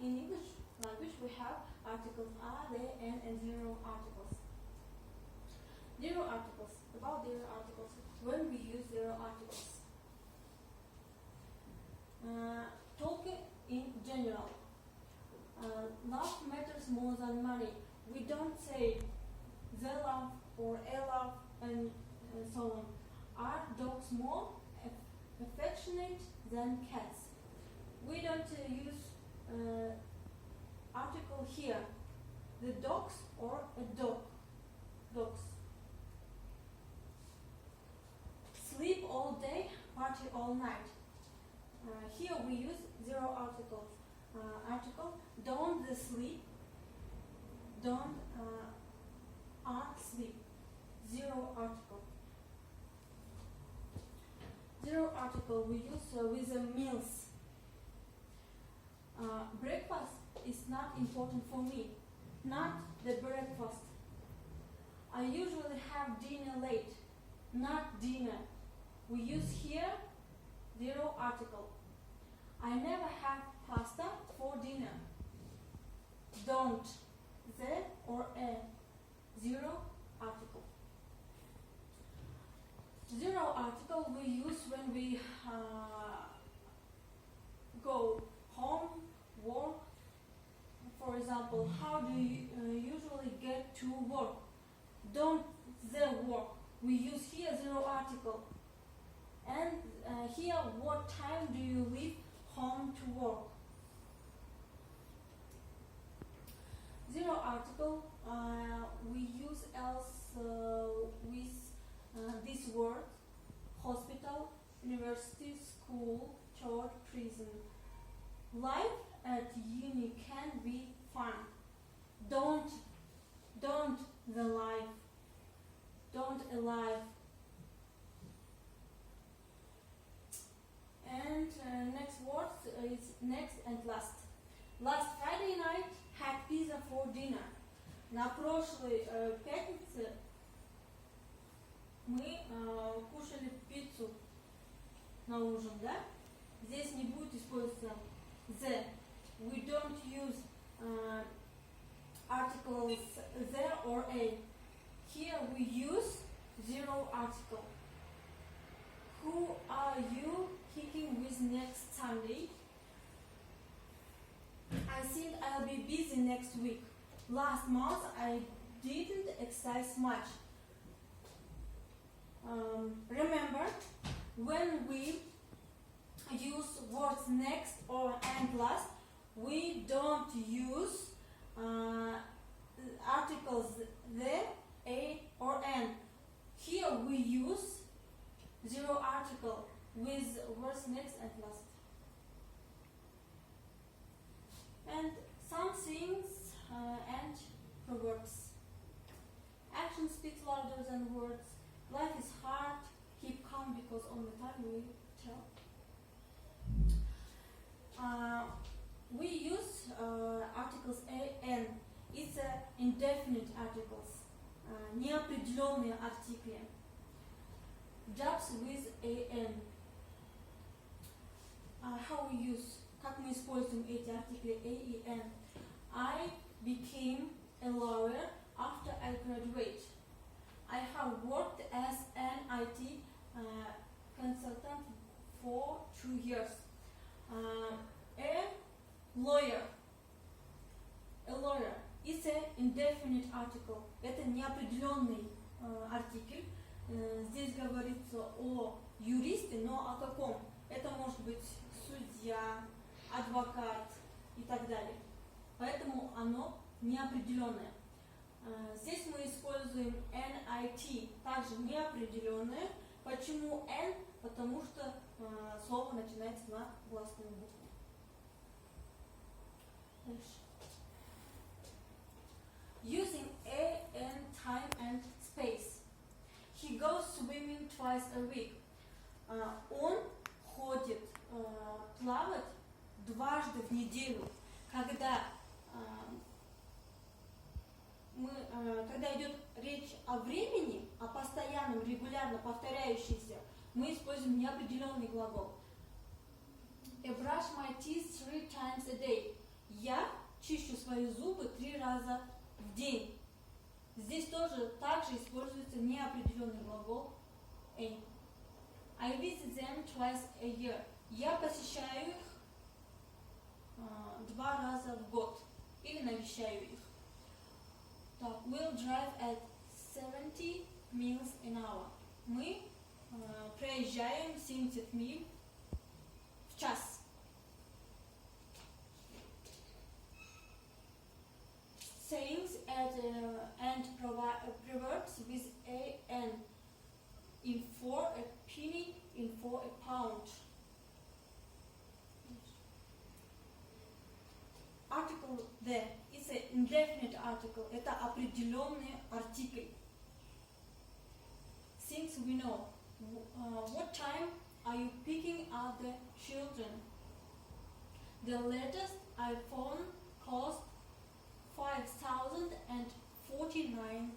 in English language we have articles are, they, and zero articles. Zero articles. About zero articles. When we use zero articles. Talking in general. Love matters more than money. We don't say the love or a love and so on. Are dogs more affectionate than cats? We don't use article here. The dogs or a dog. Dogs. Sleep all day, party all night. Here we use zero articles. Article, don't sleep, don't sleep. Zero article. Zero article we use with the meals. Breakfast is not important for me. Not the breakfast. I usually have dinner late. Not dinner. We use here zero article. I never have pasta for dinner. Don't. The or a. Zero article. Zero article we use when we go home, work. For example, how do you usually get to work? Don't the work. We use here zero article. And here, what time do you leave home to work? Zero article we use else with this word: hospital, university, school, church, prison. Life at uni can be fun. Don't the life. Don't alive. And next word is next and last. Last Friday night had pizza for dinner. На прошлой пятнице мы кушали пиццу на ужин, да? Здесь не будет использоваться the. We don't use articles the or a. Here we use zero article. Who are you kicking with next Sunday? I think I'll be busy next week. Last month I didn't exercise much. Remember, when we use words next or and last, we don't use articles the, a, or an. Here we use zero article with words next and last. And some things and proverbs. Action speaks louder than words. Life is hard. Keep calm because all the time we tell. We use articles a, n. It's indefinite articles. Неопределенные артикли. Jobs with an. How we use, как мы используем эти артикли a и n. I became a lawyer after I graduate. I have worked as an IT consultant for 2 years. A lawyer. A lawyer. It's an indefinite article. Это неопределенный артикль. Здесь говорится о юристе, но о каком? Это может быть судья, адвокат и так далее. Поэтому оно неопределенное. Здесь мы используем NIT, также неопределенное. Почему N? Потому что слово начинается на гласную букву. Дальше. Using a, n, time and space. He goes swimming twice a week. Он ходит плавать дважды в неделю. Когда идет речь о времени, о постоянном, регулярно повторяющемся, мы используем неопределенный глагол. I brush my teeth 3 times a day. Я чищу свои зубы 3 раза в день. Здесь тоже также используется неопределенный глагол a. I visit them twice a year. Я посещаю их 2 раза в год или навещаю их. Так, we'll drive at 70 miles an hour. Мы проезжаем 70 миль в час. Sayings and proverbs with a n. In for a penny, in for a pound. Article there is an indefinite article. Это определенный артикль. Things we know. What time are you picking up the children? The latest iPhone cost $5,049.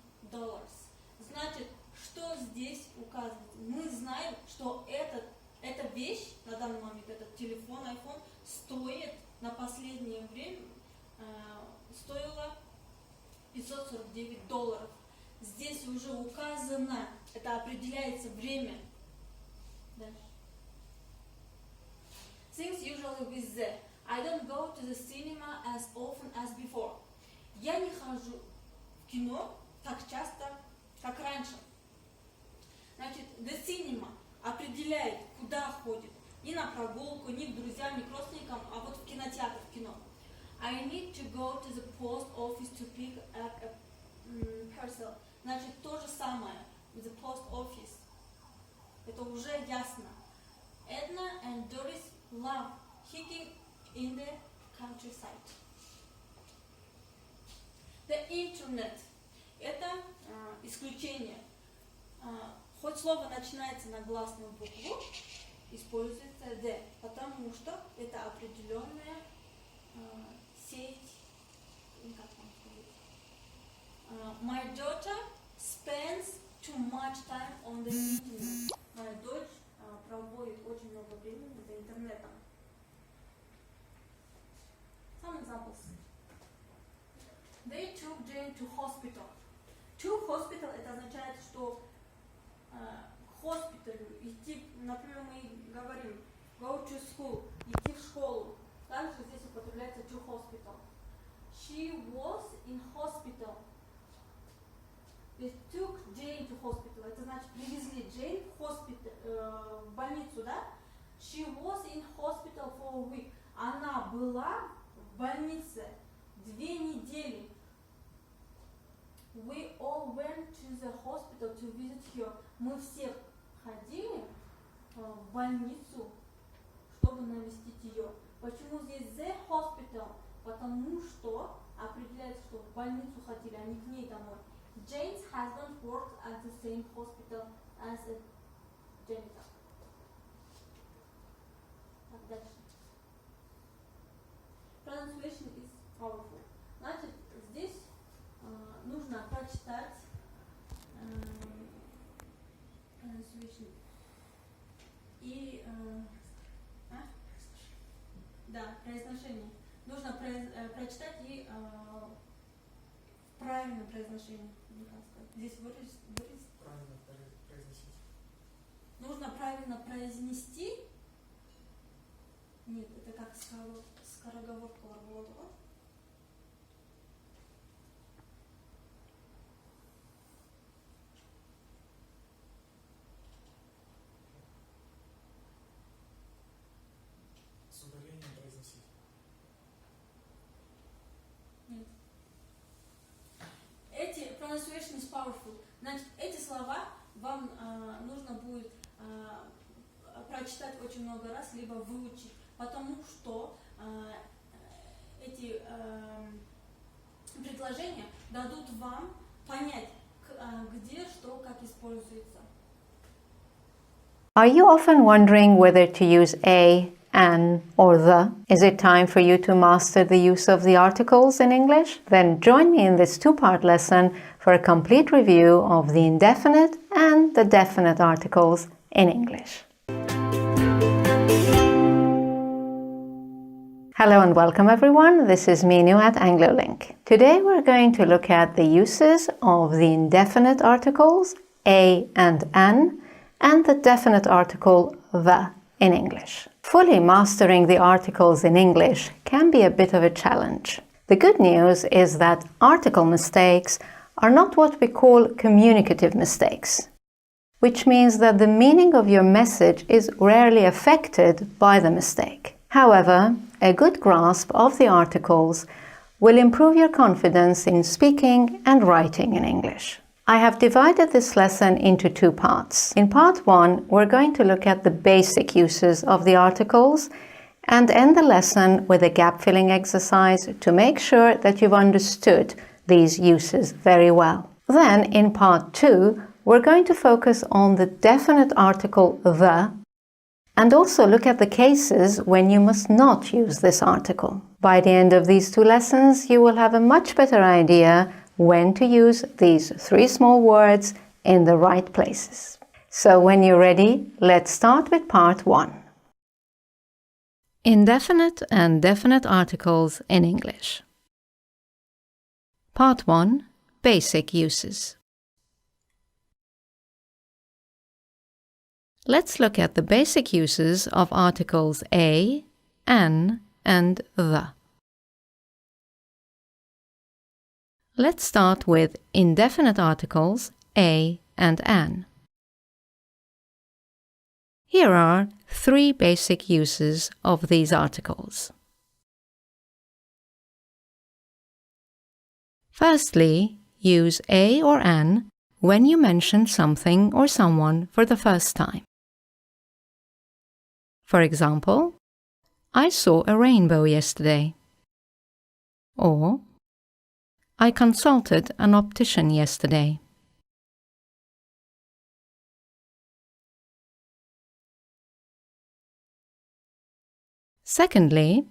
Значит, что здесь указывается? Мы знаем, что эта вещь, на данный момент этот телефон, iPhone, стоит на последнее время, стоила $549. Здесь уже указано, это определяется время. Дальше. Things usually with the. I don't go to the cinema as often as before. Я не хожу в кино так часто, как раньше. Значит, the cinema определяет, куда ходит. Не на прогулку, не к друзьям, не к родственникам, а вот в кинотеатр, в кино. I need to go to the post office to pick up a parcel. Значит, то же самое. The post office. Это уже ясно. Edna and Doris love hiking in the countryside. The internet. Это исключение. Хоть слово начинается на гласную букву, используется the, потому что это определенная сеть. Как там сказать? My daughter spends too much time on the internet. Моя дочь проводит очень много времени за интернетом. Some examples. They took Jane to hospital. To hospital это означает, что к хоспиталю идти, например, мы говорим go to school, идти в школу. Также здесь употребляется to hospital. She was in hospital. They took Jane to hospital. Это значит привезли Джейн в больницу, да? She was in hospital for a week. Она была в больнице 2 недели. We all went to the hospital to visit her. Мы все ходили в больницу, чтобы навестить ее. Почему здесь the hospital? Потому что определяется, что в больницу ходили, а не к ней домой. Jane's husband worked at the same hospital as a janitor. Так, дальше. Pronunciation is powerful. Значит, здесь нужно прочитать pronunciation и да, произношение. Нужно прочитать и правильное произношение. Здесь выразить. Правильно произносить. Нужно правильно произнести. Нет, это как скороговорка Варволова. С ударением произносить. Нет. Эти pronunciation is powerful. Значит, эти слова вам нужно будет прочитать очень много раз, либо выучить, потому что эти предложения дадут вам понять, где что, как используется. Are you often wondering whether to use a, an, or the? Is it time for you to master the use of the articles in English? Then join me in this 2-part lesson for a complete review of the indefinite and the definite articles in English. Hello and welcome everyone, this is Minu at AngloLink. Today we're going to look at the uses of the indefinite articles a and an and the definite article the in English. Fully mastering the articles in English can be a bit of a challenge. The good news is that article mistakes are not what we call communicative mistakes, which means that the meaning of your message is rarely affected by the mistake. However, a good grasp of the articles will improve your confidence in speaking and writing in English. I have divided this lesson into two parts. In part one, we're going to look at the basic uses of the articles and end the lesson with a gap-filling exercise to make sure that you've understood these uses very well. Then, in part two, we're going to focus on the definite article the and also look at the cases when you must not use this article. By the end of these two lessons, you will have a much better idea when to use these three small words in the right places. So when you're ready, let's start with part one. Indefinite and definite articles in English. Part 1. Basic uses. Let's look at the basic uses of articles a, an, and the. Let's start with indefinite articles a and an. Here are three basic uses of these articles. Firstly, use a or an when you mention something or someone for the first time. For example, I saw a rainbow yesterday. Or, I consulted an optician yesterday. Secondly,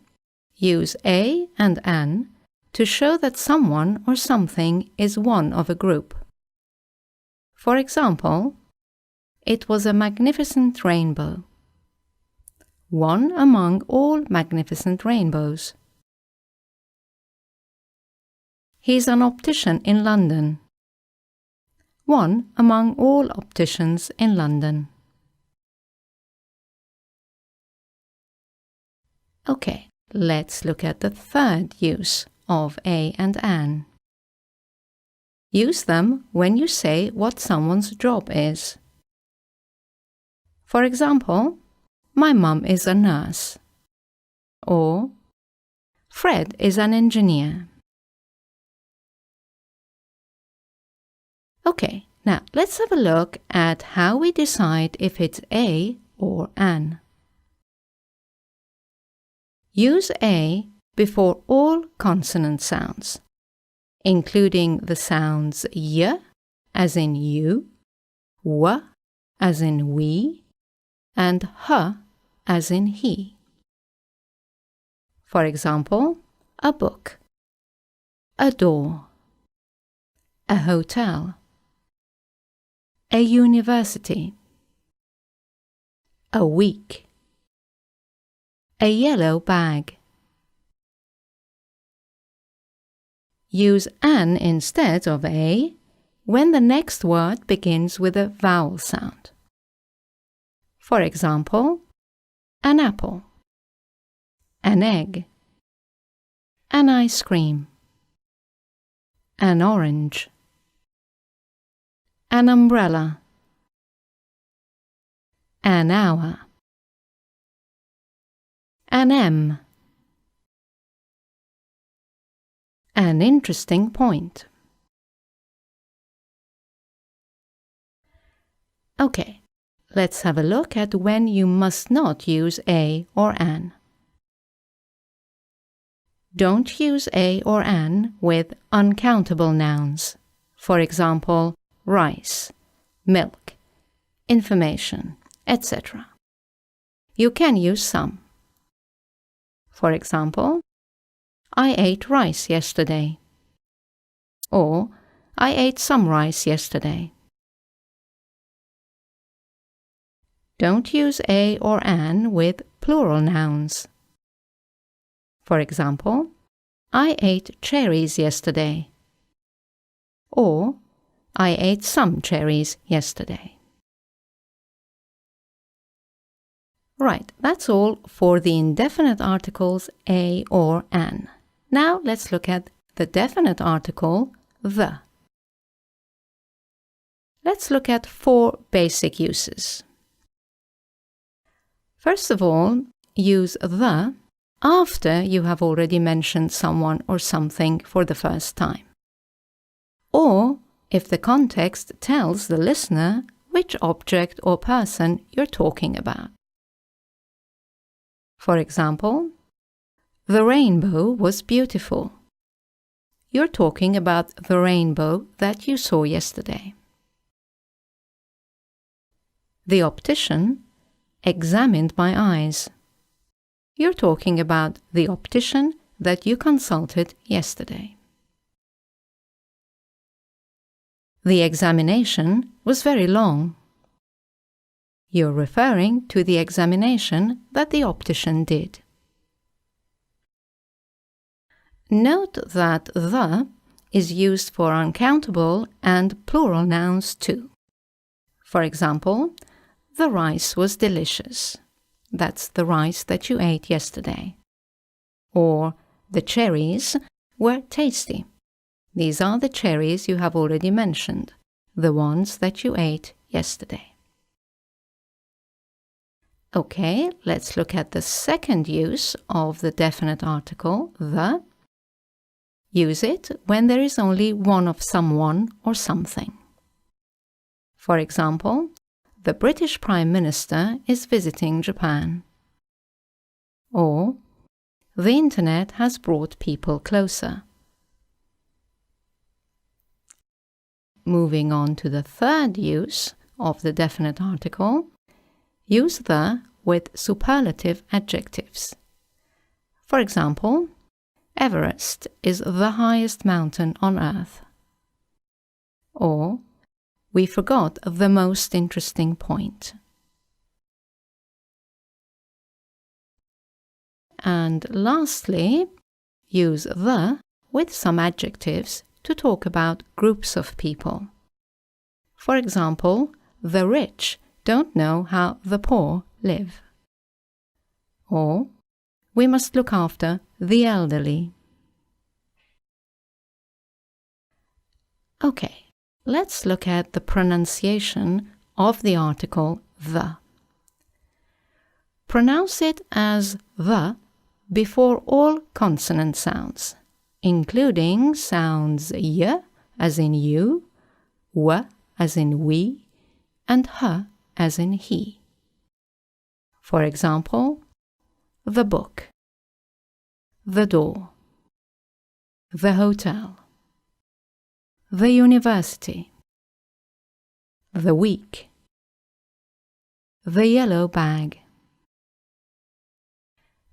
use a and an to show that someone or something is one of a group. For example, it was a magnificent rainbow. One among all magnificent rainbows. He's an optician in London. One among all opticians in London. Okay, let's look at the third use of a and an. Use them when you say what someone's job is. For example, my mum is a nurse. Or, Fred is an engineer. Okay, now let's have a look at how we decide if it's a or an. Use a before all consonant sounds, including the sounds y as in you, w as in we, and h as in he. For example, a book, a door, a hotel, a university, a week, a yellow bag. Use an instead of a when the next word begins with a vowel sound. For example, an apple, an egg, an ice cream, an orange, an umbrella, an hour, an M, an interesting point. Okay, let's have a look at when you must not use a or an. Don't use a or an with uncountable nouns. For example, rice, milk, information, etc. You can use some. For example, I ate rice yesterday. Or, I ate some rice yesterday. Don't use a or an with plural nouns. For example, I ate cherries yesterday. Or, I ate some cherries yesterday. Right, that's all for the indefinite articles a or an. Now let's look at the definite article the. Let's look at 4 basic uses. First of all, use the after you have already mentioned someone or something for the first time. Or if the context tells the listener which object or person you're talking about. For example, the rainbow was beautiful. You're talking about the rainbow that you saw yesterday. The optician examined my eyes. You're talking about the optician that you consulted yesterday. The examination was very long. You're referring to the examination that the optician did. Note that the is used for uncountable and plural nouns too. For example, the rice was delicious. That's the rice that you ate yesterday. Or the cherries were tasty. These are the cherries you have already mentioned, the ones that you ate yesterday. Okay, let's look at the second use of the definite article, the. Use it when there is only one of someone or something. For example, the British Prime Minister is visiting Japan. Or, the Internet has brought people closer. Moving on to the third use of the definite article, use the with superlative adjectives. For example, Everest is the highest mountain on Earth. Or, we forgot the most interesting point. And lastly, use the with some adjectives to talk about groups of people. For example, the rich don't know how the poor live. Or, we must look after the elderly. Okay, let's look at the pronunciation of the article the. Pronounce it as the before all consonant sounds, including sounds y as in you, w as in we, and h as in he. For example, the book, the door, the hotel, the university, the week, the yellow bag.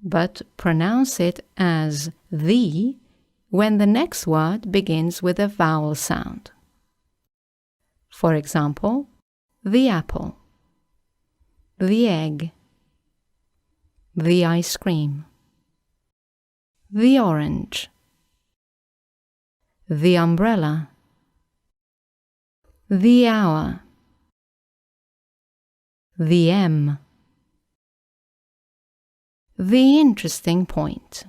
But pronounce it as the when the next word begins with a vowel sound. For example, the apple, the egg, the ice cream, the orange, the umbrella, the hour, the M, the interesting point.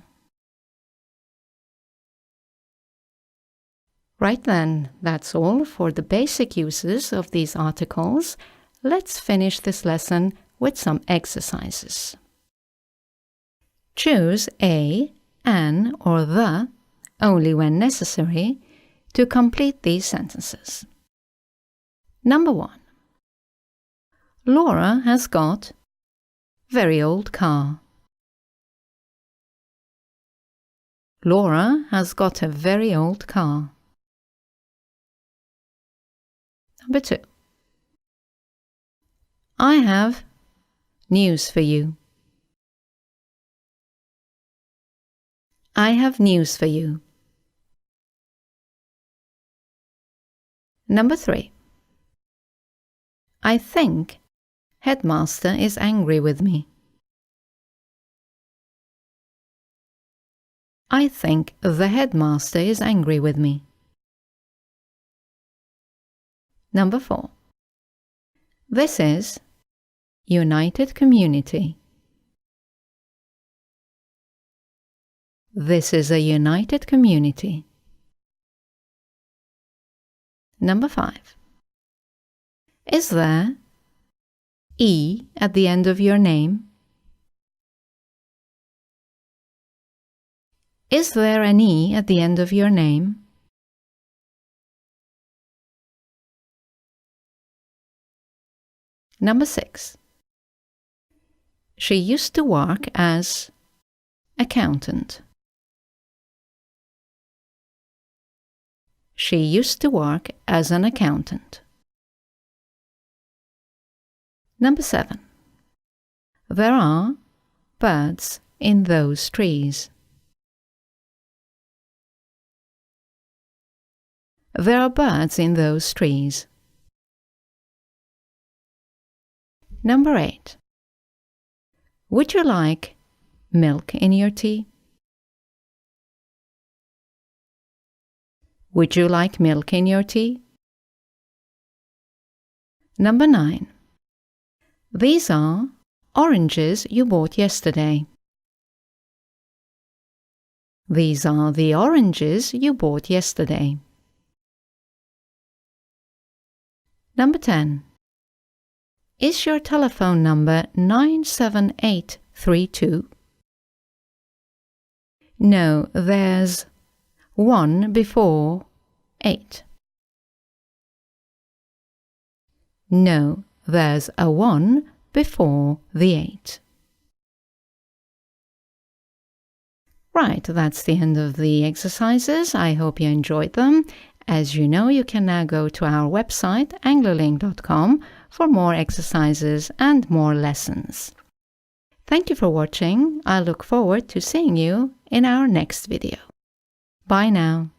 Right then, that's all for the basic uses of these articles. Let's finish this lesson with some exercises. Choose a, an, or the, only when necessary, to complete these sentences. Number 1. Laura has got very old car. Laura has got a very old car. Number 2. I have news for you. I have news for you. Number 3. I think Headmaster is angry with me. I think the headmaster is angry with me. Number 4. This is united community. This is a united community. Number 5. Is there E at the end of your name? Is there an E at the end of your name? Number 6. She used to work as accountant. She used to work as an accountant. Number 7. There are birds in those trees. There are birds in those trees. Number 8. Would you like milk in your tea? Would you like milk in your tea? Number 9. These are oranges you bought yesterday. These are the oranges you bought yesterday. Number 10. Is your telephone number 97832? No, there's 1 before 8. No, there's a 1 before the 8. Right, that's the end of the exercises. I hope you enjoyed them. As you know, you can now go to our website, anglolink.com, for more exercises and more lessons. Thank you for watching. I look forward to seeing you in our next video. Bye now.